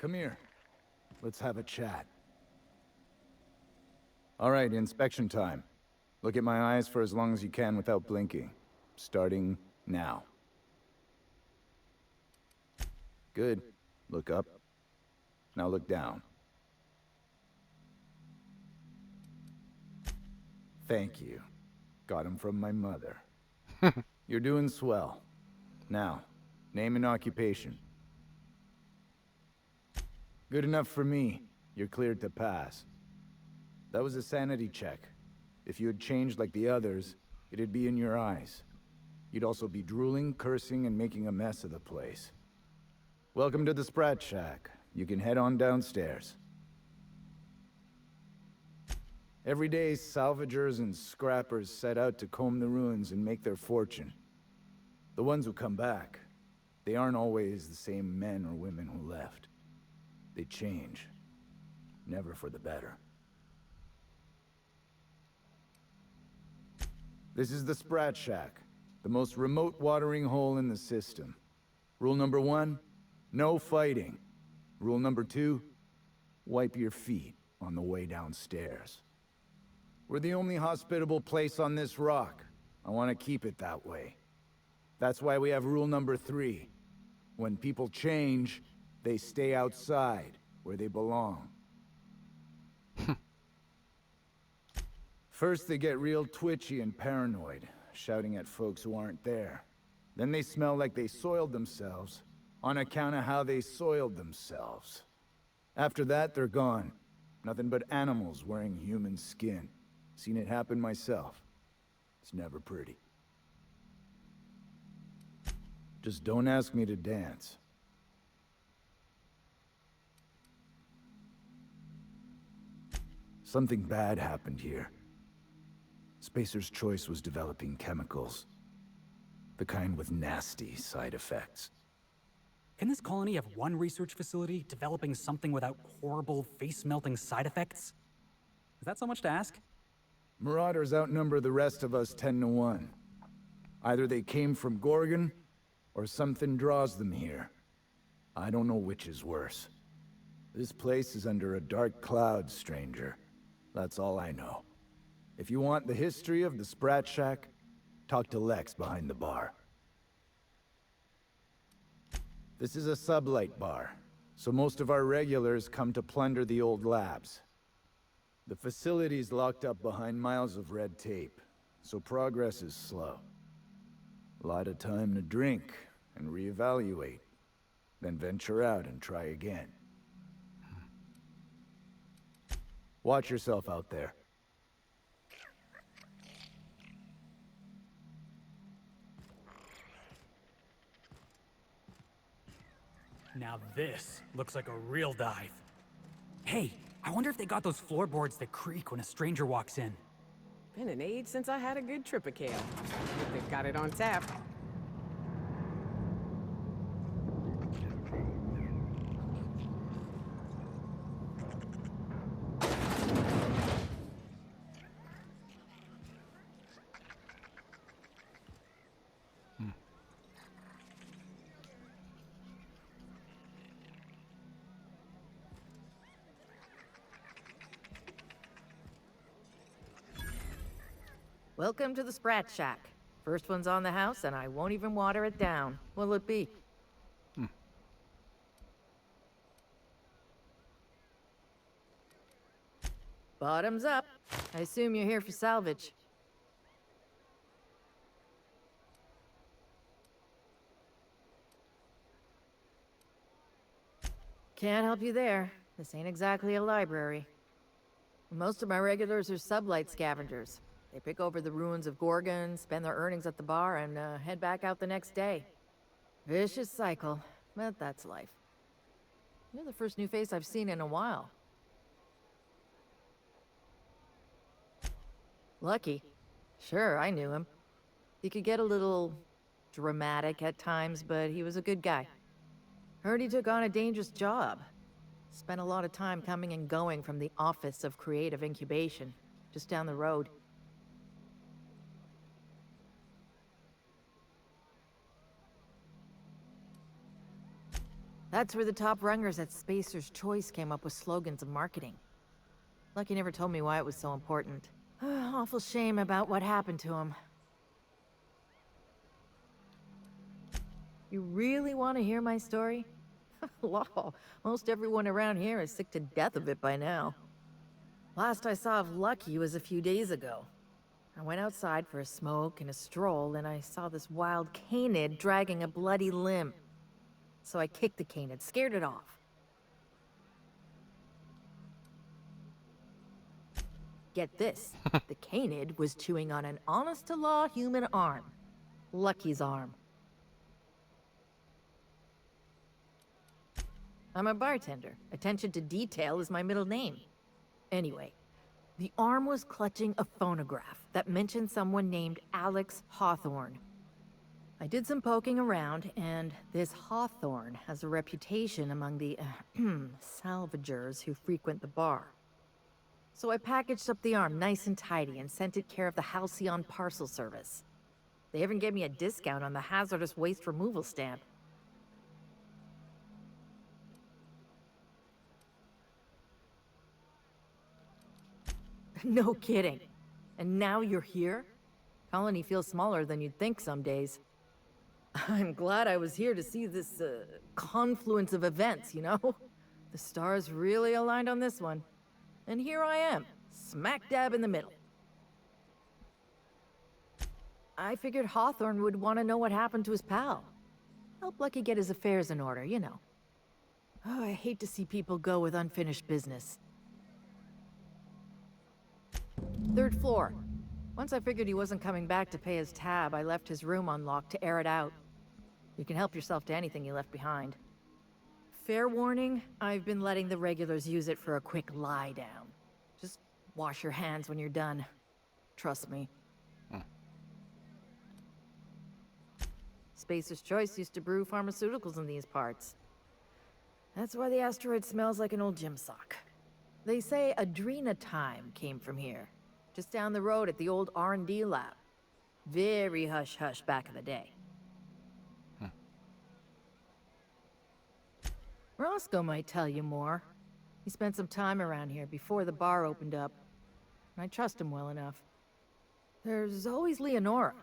Come here. Let's have a chat. Alright, inspection time. Look at my eyes for as long as you can without blinking. Starting now. Good. Look up. Now look down. Thank you. Got him from my mother. You're doing swell. Now, name and occupation. Good enough for me. You're cleared to pass. That was a sanity check. If you had changed like the others, it'd be in your eyes. You'd also be drooling, cursing, and making a mess of the place. Welcome to the Sprat Shack. You can head on downstairs. Every day, salvagers and scrappers set out to comb the ruins and make their fortune. The ones who come back, they aren't always the same men or women who left. They change. Never for the better. This is the Sprat Shack, the most remote watering hole in the system. Rule number 1, no fighting. Rule number 2, wipe your feet on the way downstairs. We're the only hospitable place on this rock. I want to keep it that way. That's why we have rule number 3. When people change, they stay outside, where they belong. First, they get real twitchy and paranoid, shouting at folks who aren't there. Then they smell like they soiled themselves, on account of how they soiled themselves. After that, they're gone. Nothing but animals wearing human skin. Seen it happen myself. It's never pretty. Just don't ask me to dance. Something bad happened here. Spacer's Choice was developing chemicals. The kind with nasty side effects. Can this colony have one research facility developing something without horrible, face-melting side effects? Is that so much to ask? Marauders outnumber the rest of us 10 to 1. Either they came from Gorgon, or something draws them here. I don't know which is worse. This place is under a dark cloud, stranger. That's all I know. If you want the history of the Sprat Shack, talk to Lex behind the bar. This is a sublight bar, so most of our regulars come to plunder the old labs. The facility's locked up behind miles of red tape, so progress is slow. A lot of time to drink and reevaluate, then venture out and try again. Watch yourself out there. Now this looks like a real dive. Hey, I wonder if they got those floorboards that creak when a stranger walks in. Been an age since I had a good trip of kale. They've got it on tap. Welcome to the Sprat Shack. First one's on the house, and I won't even water it down. What'll it be? Bottoms up. I assume you're here for salvage. Can't help you there. This ain't exactly a library. Most of my regulars are sublight scavengers. They pick over the ruins of Gorgon, spend their earnings at the bar, and head back out the next day. Vicious cycle, but that's life. You're the first new face I've seen in a while. Lucky. Sure, I knew him. He could get a little dramatic at times, but he was a good guy. Heard he took on a dangerous job. Spent a lot of time coming and going from the Office of Creative Incubation, just down the road. That's where the top rungers at Spacer's Choice came up with slogans and marketing. Lucky never told me why it was so important. Awful shame about what happened to him. You really want to hear my story? Law, most everyone around here is sick to death of it by now. Last I saw of Lucky was a few days ago. I went outside for a smoke and a stroll, and I saw this wild canid dragging a bloody limb. So I kicked the canid, scared it off. Get this, the canid was chewing on an honest-to-law human arm. Lucky's arm. I'm a bartender. Attention to detail is my middle name. Anyway, the arm was clutching a phonograph that mentioned someone named Alex Hawthorne. I did some poking around, and this Hawthorne has a reputation among the salvagers who frequent the bar. So I packaged up the arm nice and tidy and sent it care of the Halcyon Parcel Service. They even gave me a discount on the hazardous waste removal stamp. No kidding. And now you're here? Colony feels smaller than you'd think some days. I'm glad I was here to see this, confluence of events, you know? The stars really aligned on this one. And here I am, smack dab in the middle. I figured Hawthorne would want to know what happened to his pal. Help Lucky get his affairs in order, you know. Oh, I hate to see people go with unfinished business. 3rd floor. Once I figured he wasn't coming back to pay his tab, I left his room unlocked to air it out. You can help yourself to anything you left behind. Fair warning, I've been letting the regulars use it for a quick lie down. Just wash your hands when you're done. Trust me. Spacer's Choice used to brew pharmaceuticals in these parts. That's why the asteroid smells like an old gym sock. They say Adrenatime came from here, just down the road at the old R&D lab. Very hush-hush back in the day. Roscoe might tell you more. He spent some time around here before the bar opened up. I trust him well enough. There's always Leonora,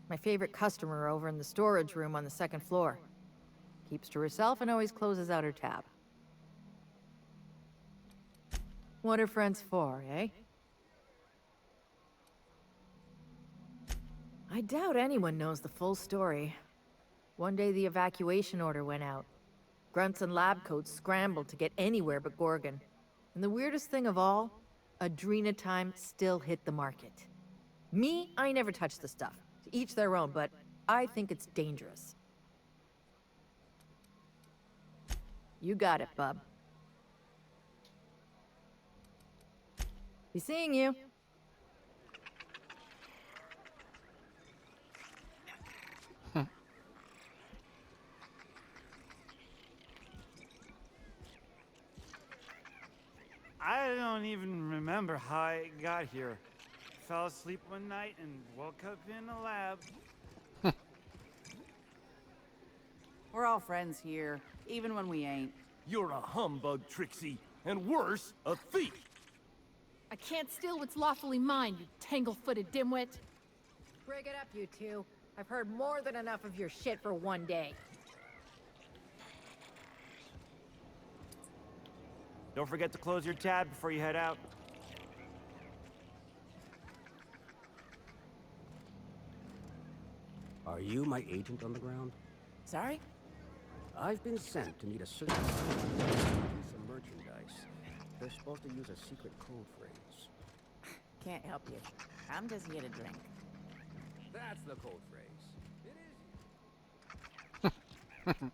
my favorite customer over in the storage room on the 2nd floor. Keeps to herself and always closes out her tab. What are friends for, eh? I doubt anyone knows the full story. One day the evacuation order went out. Grunts and lab coats scrambled to get anywhere but Gorgon. And the weirdest thing of all, Adrenatime still hit the market. Me, I never touched the stuff. To each their own, but I think it's dangerous. You got it, bub. Be seeing you. I don't even remember how I got here. Fell asleep one night and woke up in a lab. We're all friends here, even when we ain't. You're a humbug, Trixie, and worse, a thief. I can't steal what's lawfully mine, you tangle-footed dimwit. Break it up, you two. I've heard more than enough of your shit for one day. Don't forget to close your tab before you head out. Are you my agent on the ground? Sorry? I've been sent to meet a certain piece of merchandise. They're supposed to use a secret code phrase. Can't help you. I'm just here to drink. That's the code phrase. It is.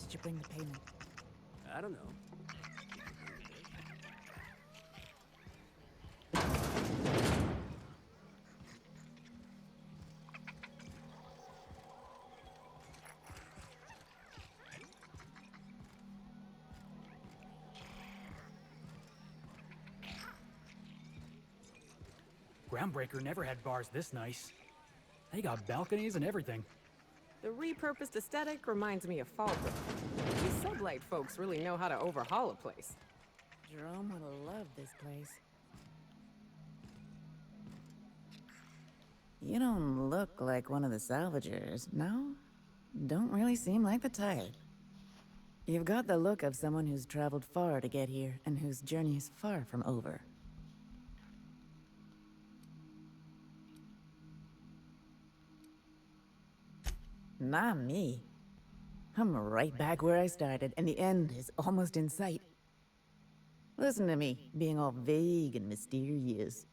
did you bring the payment? I don't know. Groundbreaker never had bars this nice. They got balconies and everything. The repurposed aesthetic reminds me of Fallbrook. These sublight folks really know how to overhaul a place. Jerome would have loved this place. You don't look like one of the salvagers, no? Don't really seem like the type. You've got the look of someone who's traveled far to get here, and whose journey is far from over. Not me. I'm right back where I started, and the end is almost in sight. Listen to me, being all vague and mysterious.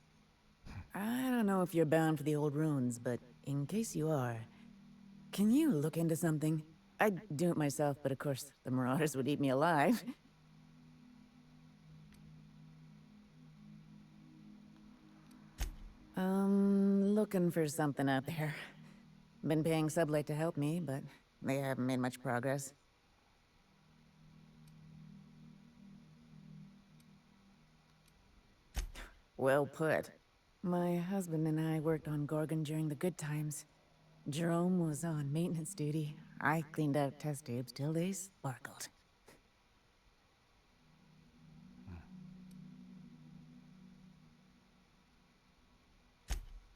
I don't know if you're bound for the old ruins, but in case you are, can you look into something? I'd do it myself, but of course, the Marauders would eat me alive. Looking for something out there. Been paying Sublight to help me, but they haven't made much progress. Well put. My husband and I worked on Gorgon during the good times. Jerome was on maintenance duty. I cleaned out test tubes till they sparkled.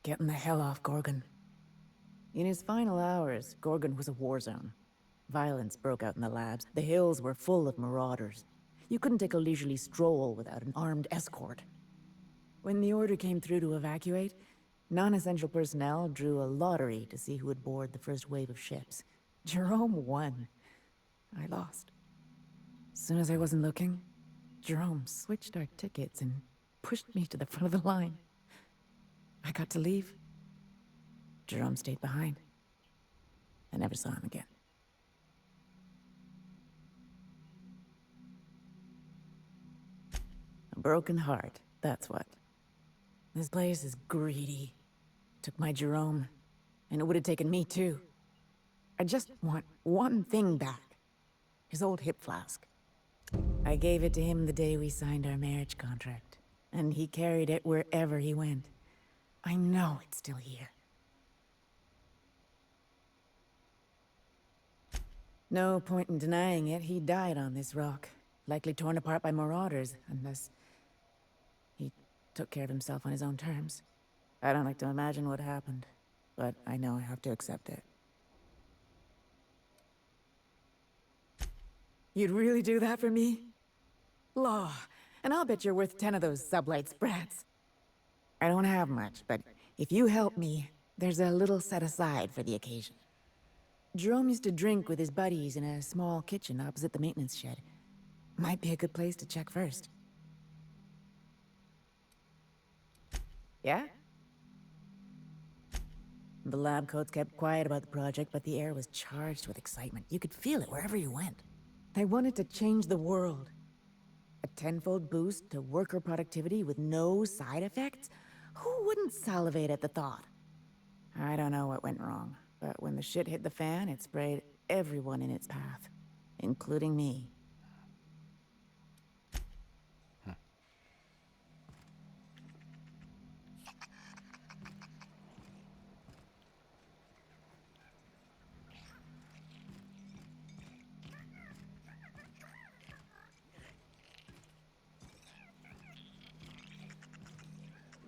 Getting the hell off Gorgon. In his final hours, Gorgon was a war zone. Violence broke out in the labs. The hills were full of marauders. You couldn't take a leisurely stroll without an armed escort. When the order came through to evacuate, non-essential personnel drew a lottery to see who would board the first wave of ships. Jerome won. I lost. As soon as I wasn't looking, Jerome switched our tickets and pushed me to the front of the line. I got to leave. Jerome stayed behind. I never saw him again. A broken heart, that's what. This place is greedy. Took my Jerome, and it would have taken me too. I just want one thing back. His old hip flask. I gave it to him the day we signed our marriage contract, and he carried it wherever he went. I know it's still here. No point in denying it, he died on this rock. Likely torn apart by marauders, unless he took care of himself on his own terms. I don't like to imagine what happened, but I know I have to accept it. You'd really do that for me? Law, and I'll bet you're worth 10 of those sublight sprats. I don't have much, but if you help me, there's a little set aside for the occasion. Jerome used to drink with his buddies in a small kitchen opposite the maintenance shed. Might be a good place to check first. Yeah? The lab coats kept quiet about the project, but the air was charged with excitement. You could feel it wherever you went. They wanted to change the world. A tenfold boost to worker productivity with no side effects? Who wouldn't salivate at the thought? I don't know what went wrong, but when the shit hit the fan, it sprayed everyone in its path, including me.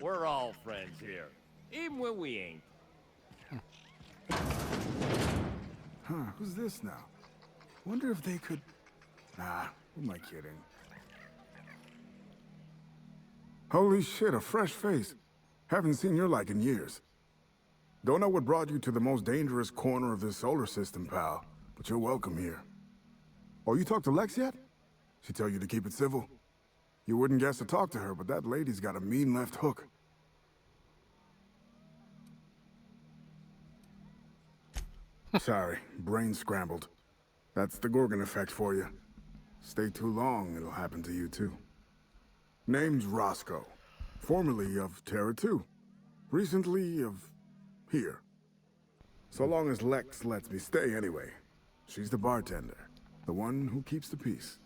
We're all friends here, even when we ain't. Huh, who's this now? Wonder if they could... Nah, who am I kidding? Holy shit, a fresh face. Haven't seen your like in years. Don't know what brought you to the most dangerous corner of this solar system, pal, but you're welcome here. Oh, you talked to Lex yet? She tell you to keep it civil? You wouldn't guess to talk to her, but that lady's got a mean left hook. Sorry, brain scrambled. That's the Gorgon effect for you. Stay too long, it'll happen to you too. Name's Roscoe. Formerly of Terra 2. Recently of here. So long as Lex lets me stay anyway. She's the bartender. The one who keeps the peace.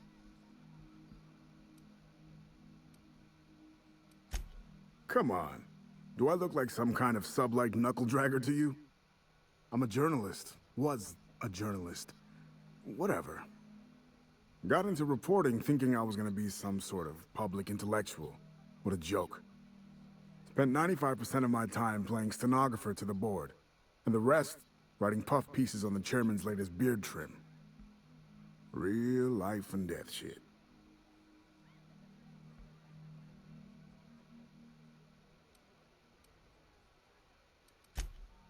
Come on. Do I look like some kind of sub-like knuckle-dragger to you? I'm a journalist. Was a journalist. Whatever. Got into reporting thinking I was gonna be some sort of public intellectual. What a joke. Spent 95% of my time playing stenographer to the board, and the rest writing puff pieces on the chairman's latest beard trim. Real life and death shit.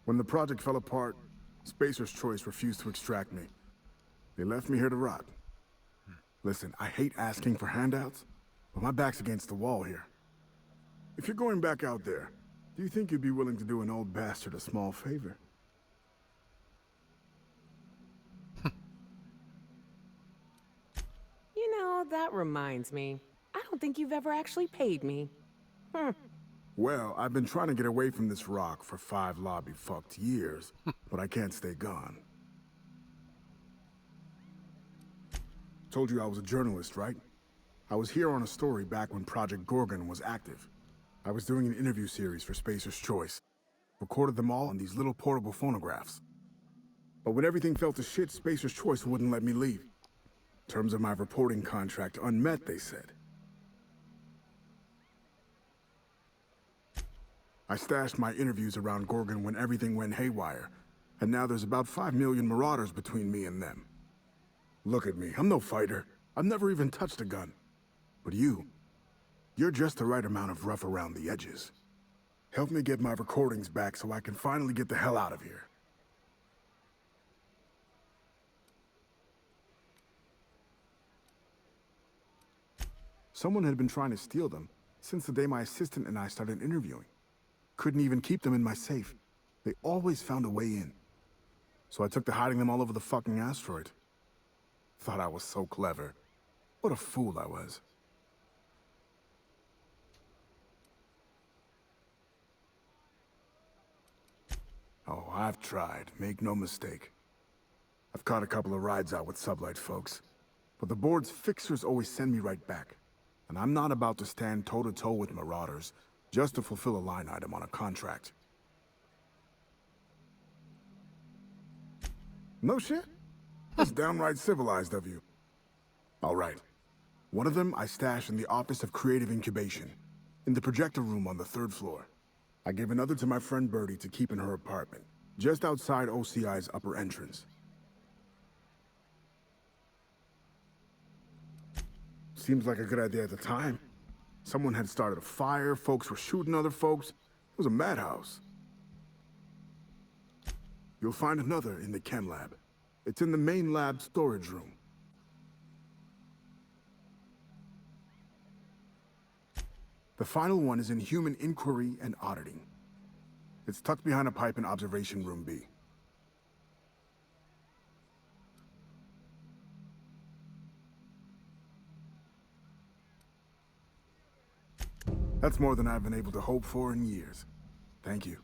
When the project fell apart, Spacer's Choice refused to extract me. They left me here to rot. Listen, I hate asking for handouts, but my back's against the wall here. If you're going back out there, do you think you'd be willing to do an old bastard a small favor? You know, that reminds me. I don't think you've ever actually paid me. Well, I've been trying to get away from this rock for 5 lobby-fucked years, but I can't stay gone. Told you I was a journalist, right? I was here on a story back when Project Gorgon was active. I was doing an interview series for Spacer's Choice. Recorded them all on these little portable phonographs. But when everything fell to shit, Spacer's Choice wouldn't let me leave. Terms of my reporting contract unmet, they said. I stashed my interviews around Gorgon when everything went haywire, and now there's about 5 million marauders between me and them. Look at me, I'm no fighter. I've never even touched a gun. But you're just the right amount of rough around the edges. Help me get my recordings back so I can finally get the hell out of here. Someone had been trying to steal them since the day my assistant and I started interviewing. Couldn't even keep them in my safe. They always found a way in. So I took to hiding them all over the fucking asteroid. Thought I was so clever. What a fool I was. Oh, I've tried, make no mistake. I've caught a couple of rides out with sublight folks. But the board's fixers always send me right back. And I'm not about to stand toe-to-toe with marauders just to fulfill a line item on a contract. No shit? That's downright civilized of you. All right. One of them I stashed in the Office of Creative Incubation, in the projector room on the 3rd floor. I gave another to my friend Birdie to keep in her apartment, just outside OCI's upper entrance. Seems like a good idea at the time. Someone had started a fire, folks were shooting other folks. It was a madhouse. You'll find another in the chem lab. It's in the main lab storage room. The final one is in human inquiry and auditing. It's tucked behind a pipe in observation room B. That's more than I've been able to hope for in years. Thank you.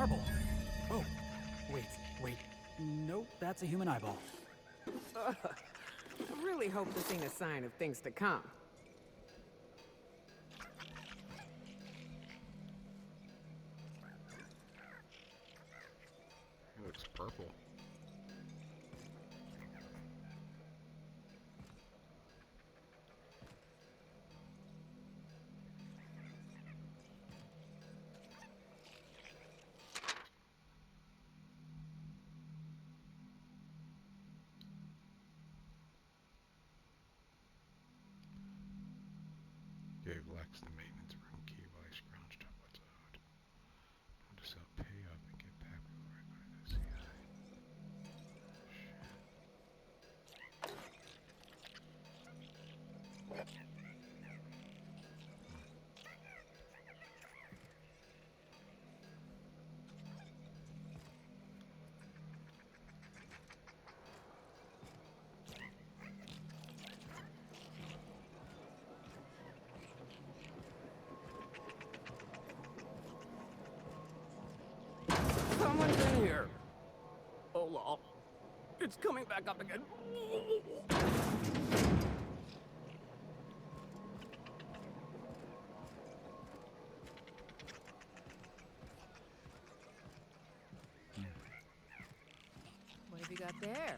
marble. Oh, wait. Nope, that's a human eyeball. I really hope this ain't a sign of things to come. It looks purple. Gave Lex the maintenance room key while he scrounged up what's owed. Notice I'll pay up and get back before I go to the CI. Someone's in here. Oh, lol. It's coming back up again. What have you got there?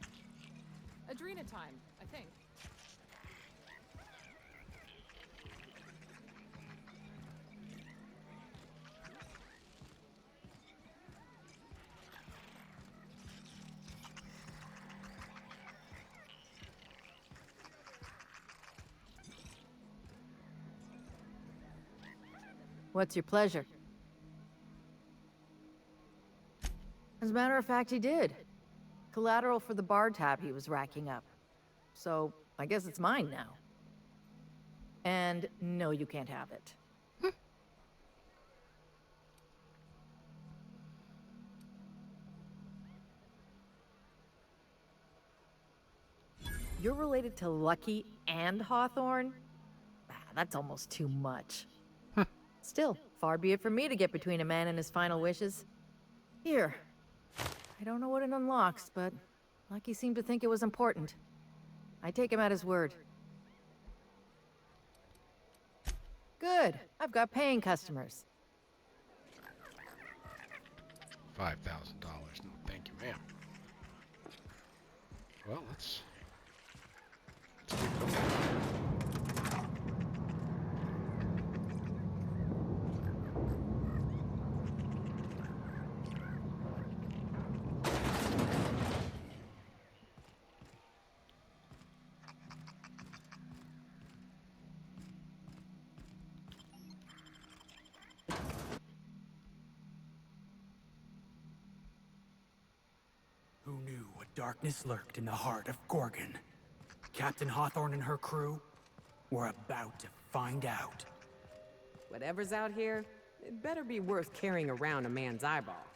Adrena time, I think. What's your pleasure? As a matter of fact, he did. Collateral for the bar tab he was racking up. So, I guess it's mine now. And no, you can't have it. You're related to Lucky and Hawthorne? Ah, that's almost too much. Still, far be it from me to get between a man and his final wishes. Here. I don't know what it unlocks, but Lucky seemed to think it was important. I take him at his word. Good. I've got paying customers. $5,000. No, thank you, ma'am. Well, let's get going. Who knew what darkness lurked in the heart of Gorgon? Captain Hawthorne and her crew were about to find out. Whatever's out here, it better be worth carrying around a man's eyeball.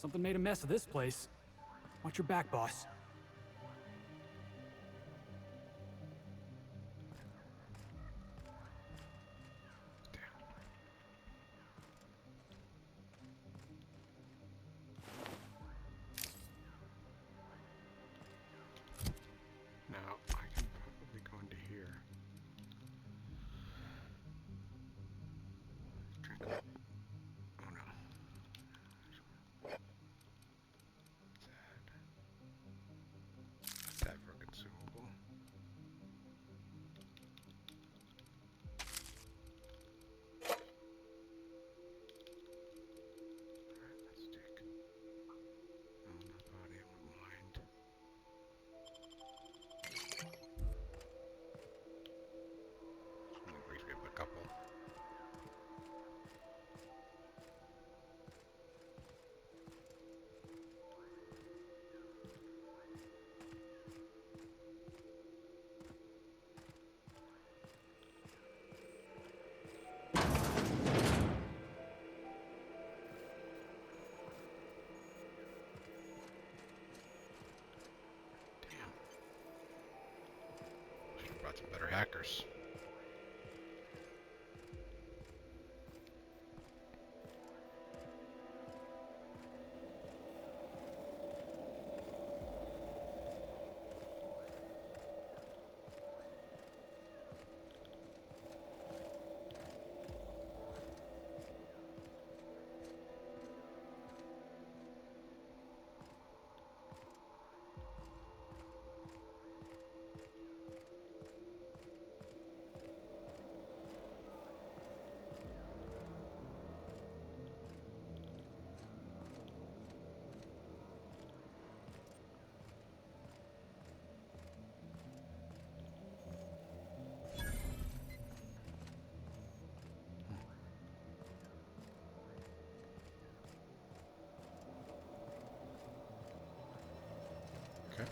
Something made a mess of this place. Watch your back, boss. Now, I can probably go into here. Drink up. Oh no. That for a consumable. Alright, let's take. Oh, my body, my mind. Only brings me up a couple. Damn. Should have brought some better hackers. Okay.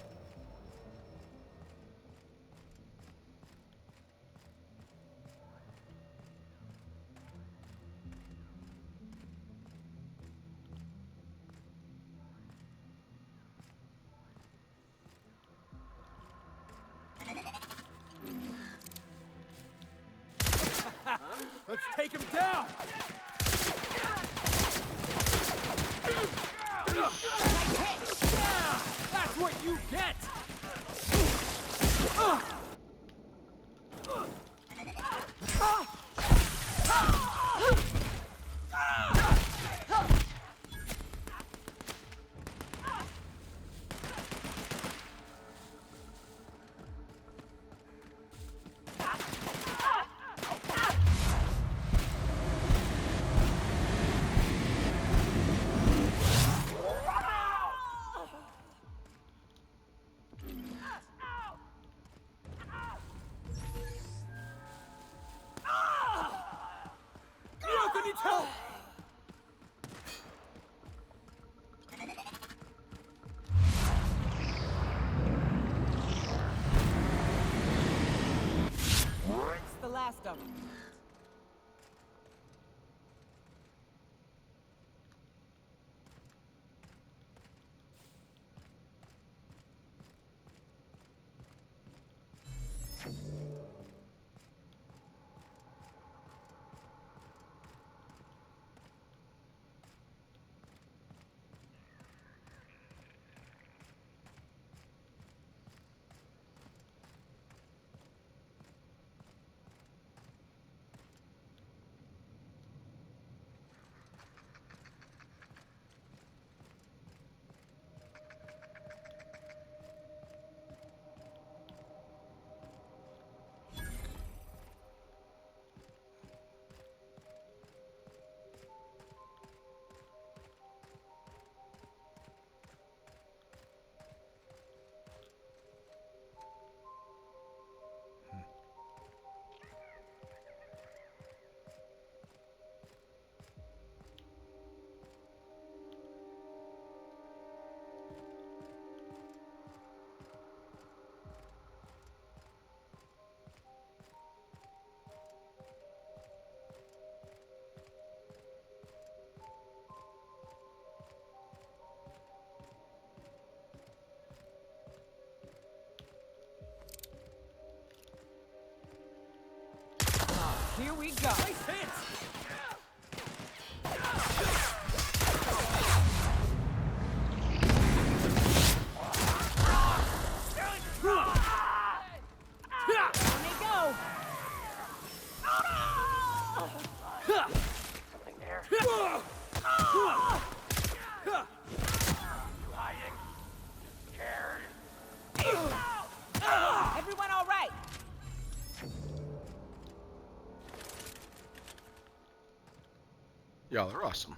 Let's take him down! That's what you get! It's the last of them. Here we go. Nice hit! Everyone all right? Y'all are awesome.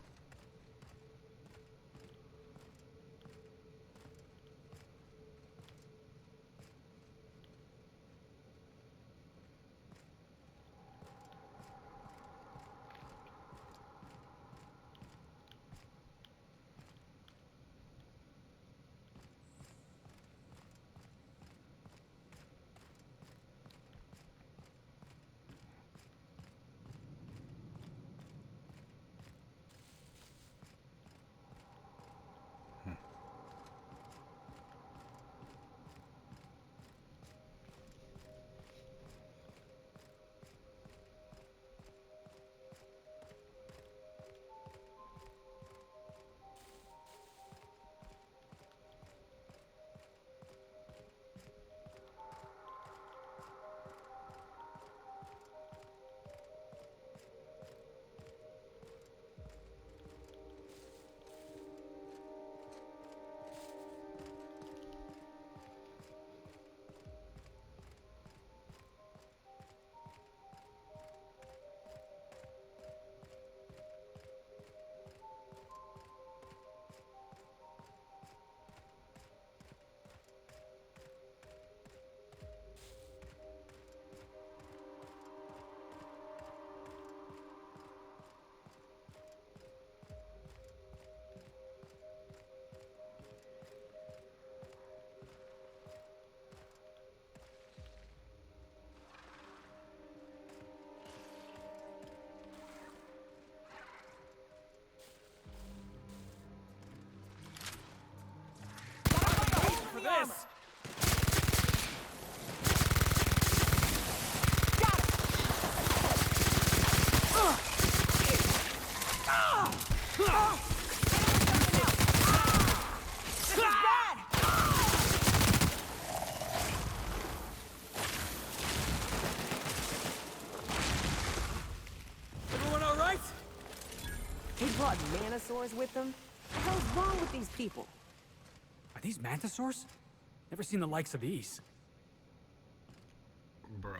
For this! Everyone all right? They brought manosaurs with them? What the hell's wrong with these people? Are these mantisaurs? Never seen the likes of these. Bro.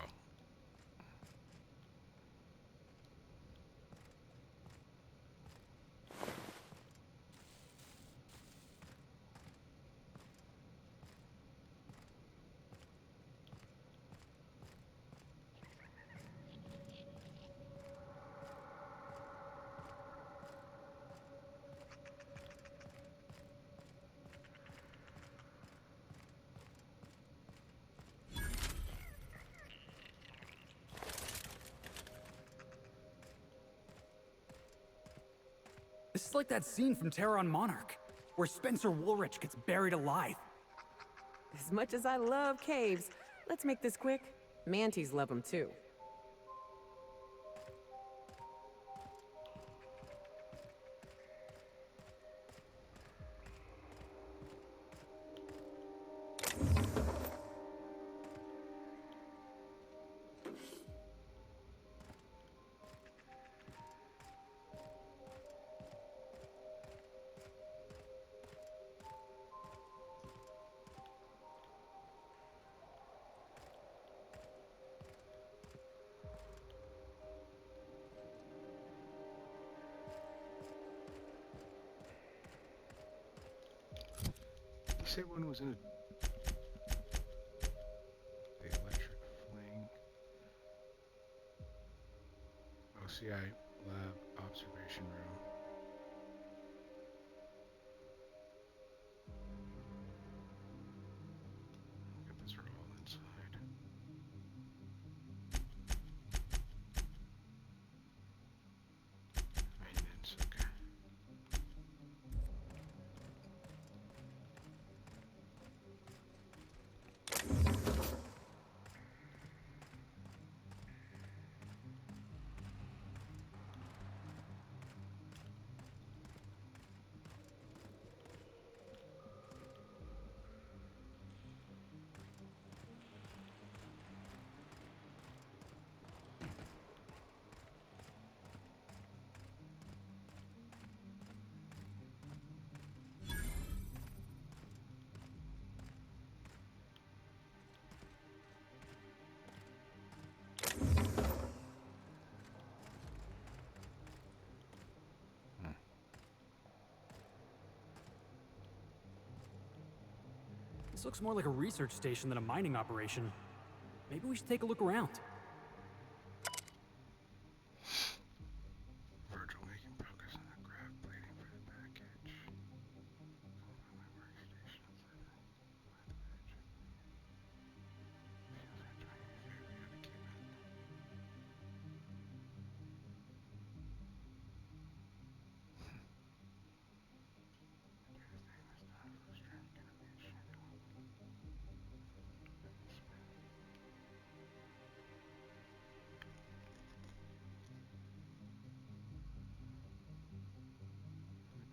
This is like that scene from Terror on Monarch, where Spencer Woolrich gets buried alive. As much as I love caves, let's make this quick. Manties love them too. You said one was in the electric fling. OCI lab observation room. Get this roll inside. Maintenance, okay. This looks more like a research station than a mining operation. Maybe we should take a look around. Virgil making progress on the graph plating for the package. Following my workstation outside the edge. Feels like trying to be fair, we gotta keep it.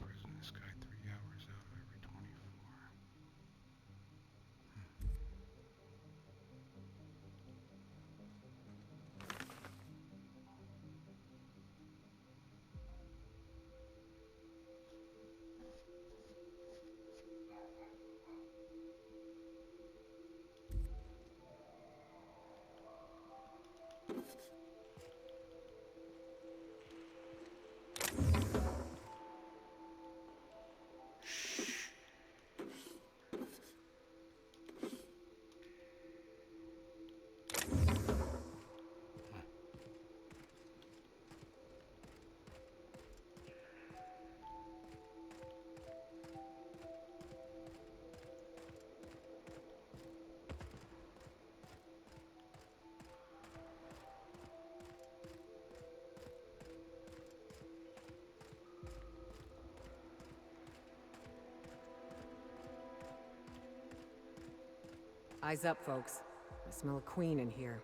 Present this guy 3 hours out of every 24. Eyes up, folks. I smell a queen in here.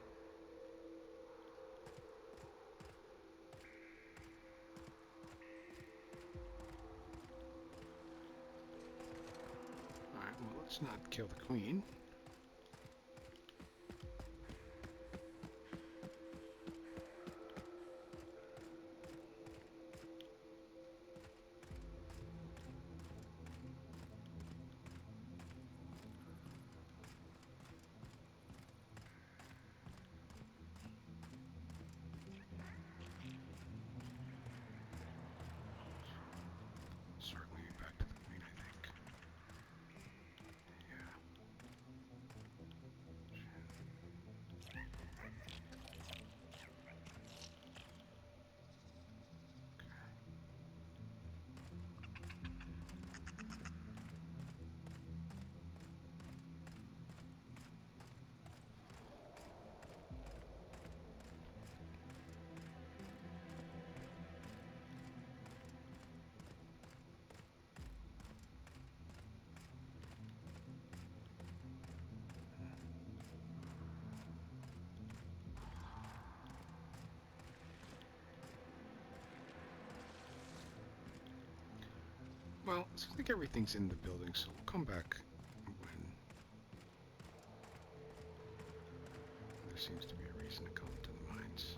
Alright, well, let's not kill the queen. Certainly back to the queen, I think. Yeah. Well, it seems like everything's in the building, so we'll come back when there seems to be a reason to come to the mines.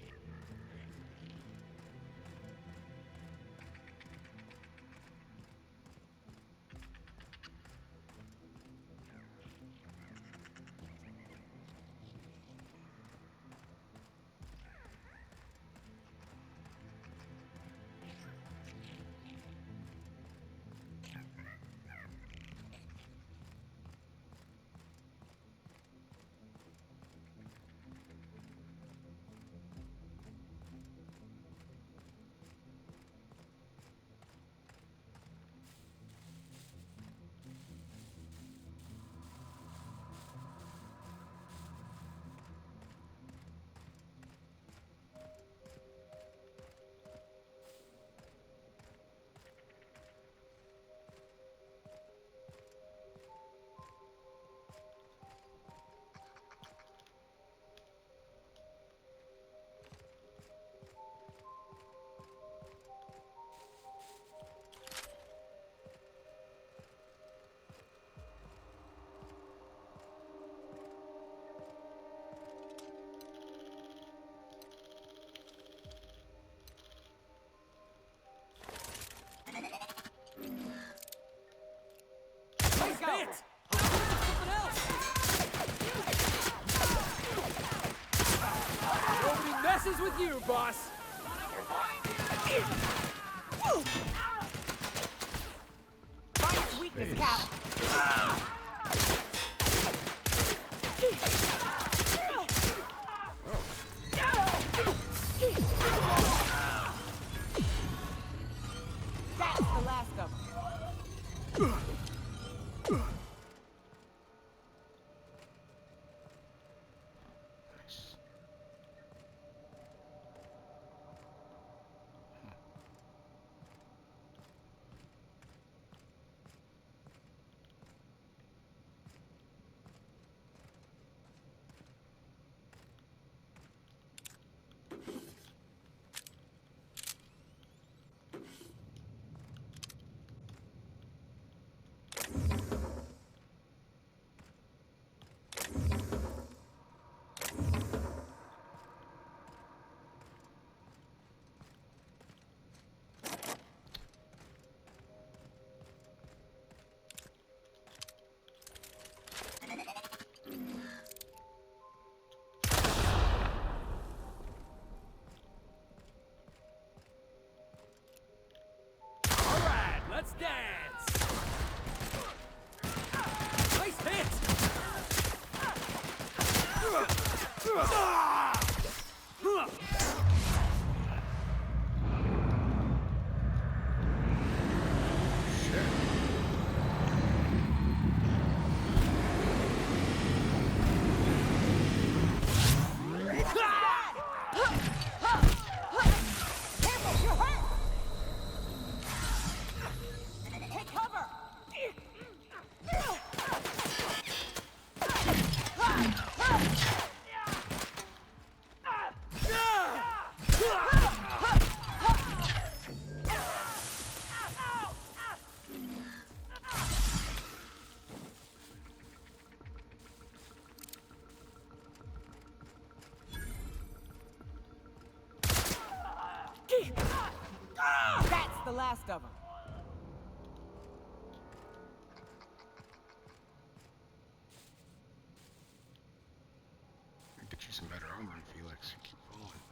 Nobody messes with you, boss! Find its weakness, Cal. That's the last of them. Nice. Alright, let's dance! Nice hit! Careful, you're hurt! Take cover! That's the last of them. Get you some better armor, Felix. You keep falling.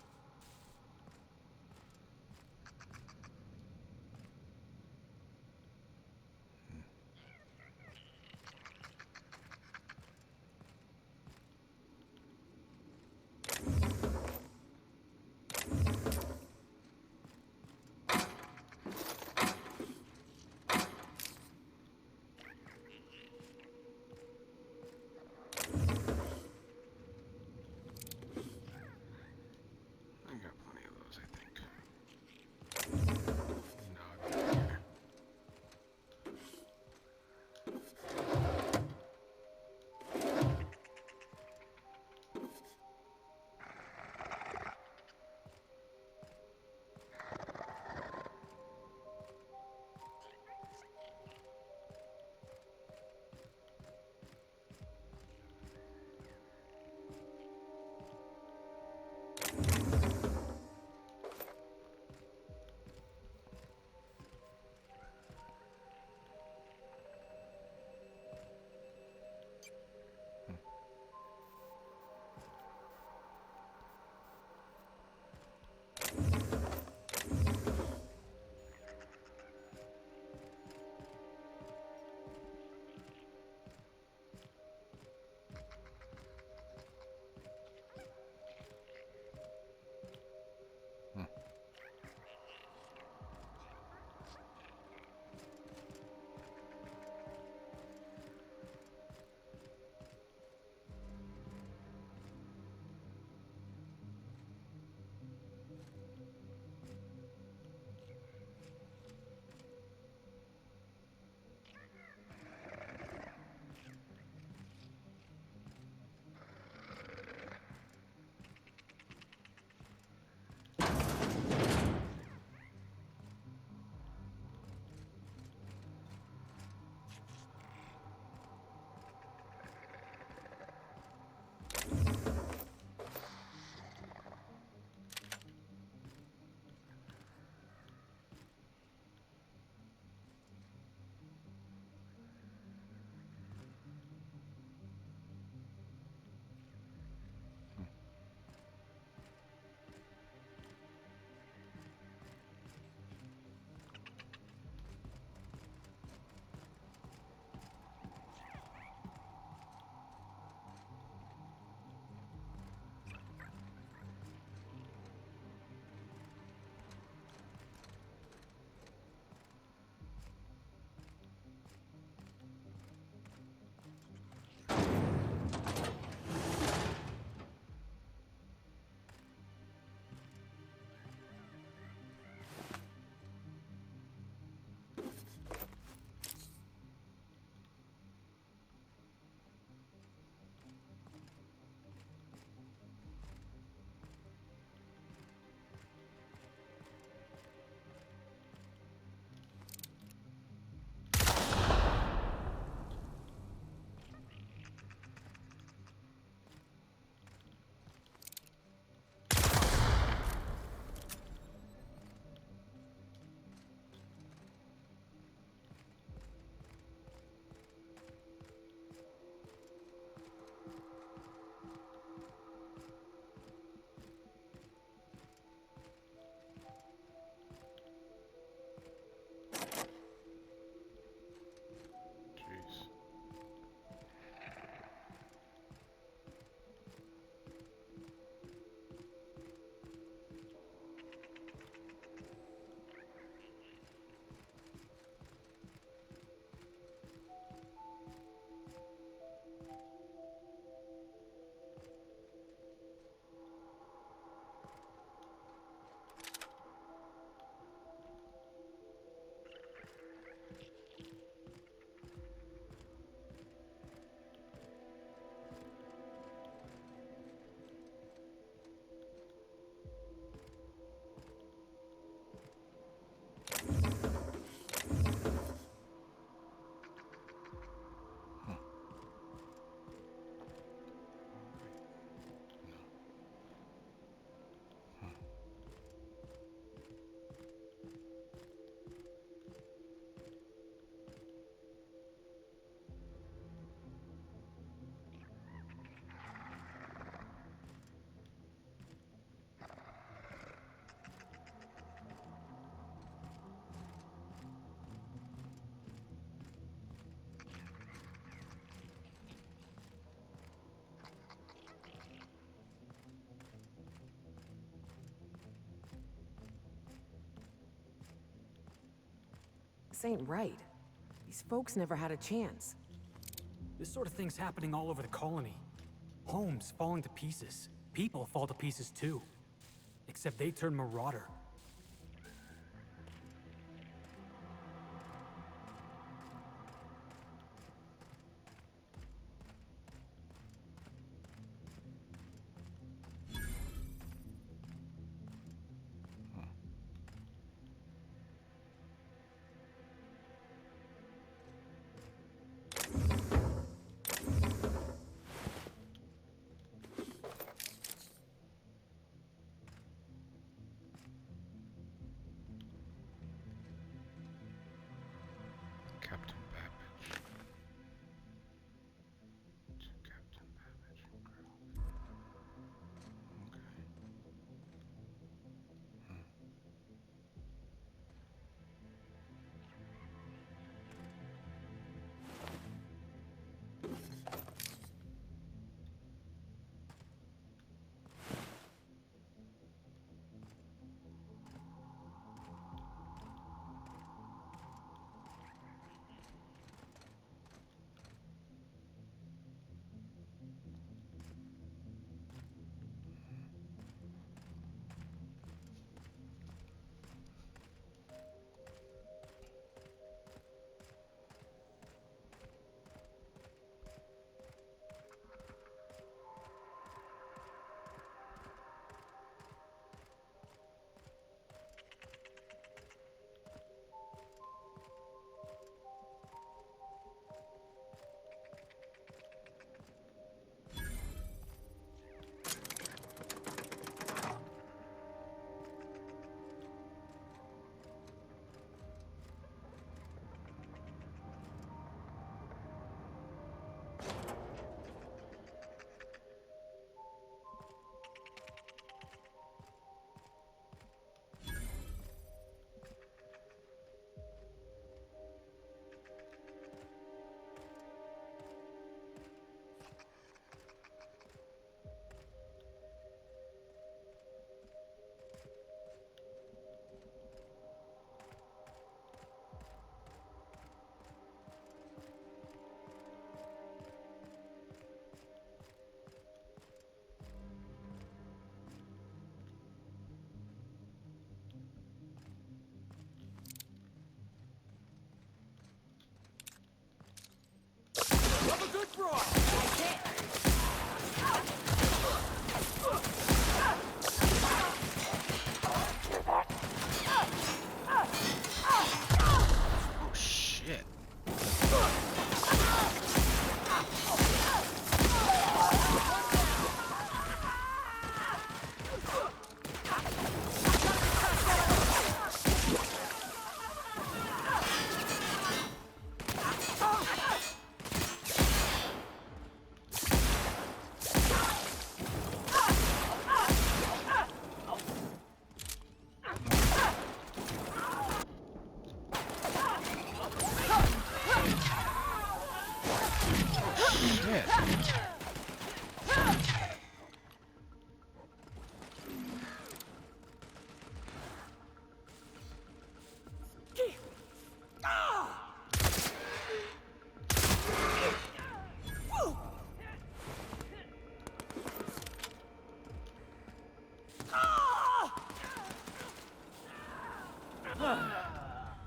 This ain't right. These folks never had a chance. This sort of thing's happening all over the colony. Homes falling to pieces. People fall to pieces too. Except they turn marauder. Captain Babbage. To Captain Babbage and crew. Okay. Have a good brawl! Oh shit.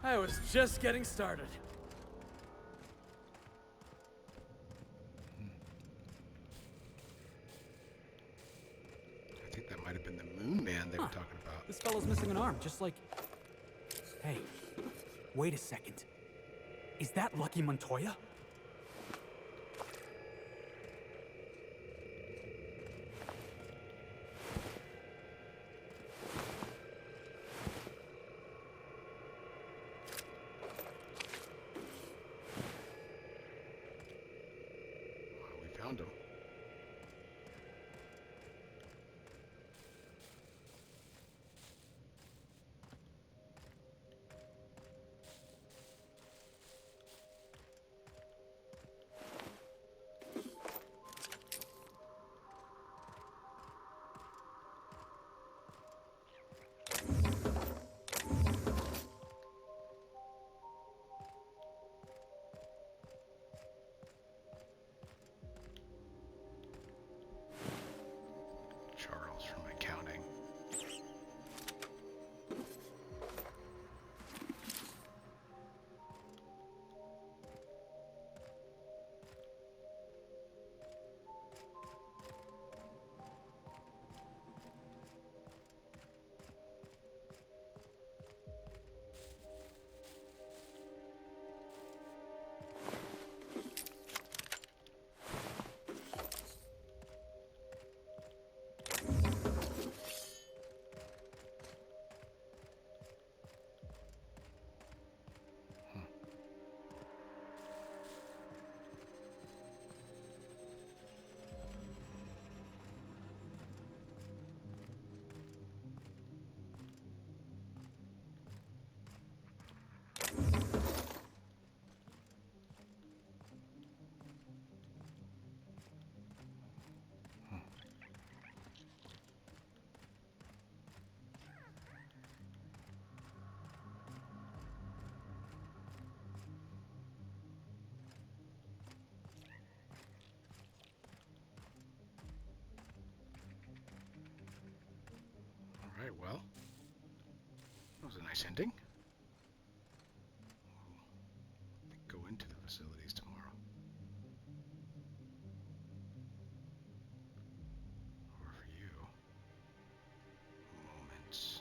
I was just getting started. I think that might have been the Moon Man they were talking about. This fellow's missing an arm, just like... Hey, wait a second. Is that Lucky Montoya? We found him. Alright, well. That was a nice ending. We'll go into the facilities tomorrow. Or for you, moments.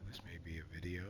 This may be a video.